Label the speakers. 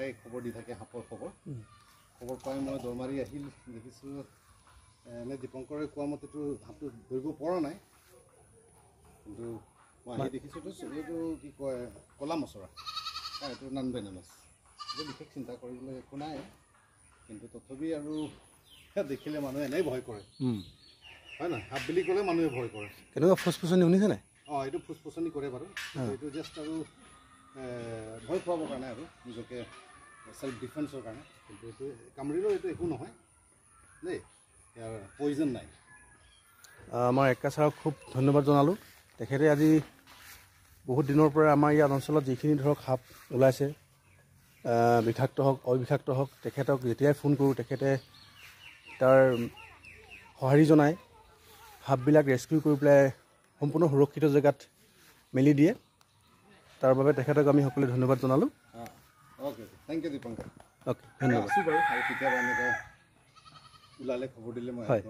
Speaker 1: প্ৰায় খবৰ দি থাকে সাপৰ খবৰ পাই মই দৌৰ মাৰি আহিল দেখিছোঁ এনে দীপংকৰে কোৱা মতেতো সাপটো ধৰিব পৰা নাই কিন্তু মই আহি দেখিছোঁতো এইটো কি কয় ক'লা মচৰা এইটো নন ভেনামাছ এইটো বিশেষ চিন্তা কৰিবলৈ একো নাই কিন্তু তথাপি আৰু দেখিলে মানুহে এনেই ভয় কৰে হয় নহয় সাপ বুলি ক'লে মানুহে ভয় কৰে
Speaker 2: কেনেকুৱা ফুচফুচনি শুনিছে নাই
Speaker 1: এইটো ফুচফুচনি কৰে বাৰু এইটো জাষ্ট আৰু ভয় খুৱাবৰ কাৰণে আৰু নিজকে সেল্ফ ডিফেন্সৰ কাৰণে কিন্তু এইটো কামুৰিলেও এইটো একো নহয় দেই ইয়াৰ পয়জন নাই
Speaker 2: আমাৰ এক্কা ছাৰক খুব ধন্যবাদ জনালোঁ তেখেতে আজি বহুত দিনৰ পৰা আমাৰ ইয়াত অঞ্চলত যিখিনি ধৰক সাপ ওলাইছে বিষাক্ত হওক অবিষাক্ত হওক তেখেতক যেতিয়াই ফোন কৰোঁ তেখেতে তাৰ সঁহাৰি জনায় সাপবিলাক ৰেস্কিউ কৰি পেলাই সম্পূৰ্ণ সুৰক্ষিত জেগাত মেলি দিয়ে তাৰ বাবে তেখেতক আমি সকলোৱে ধন্যবাদ জনালোঁ
Speaker 1: okay thank you Dipankar
Speaker 2: okay ধন্যবাদ
Speaker 1: আছোঁ বাৰু আৰু কেতিয়াবা এনেকৈ ওলালে খবৰ দিলে মই
Speaker 2: হয়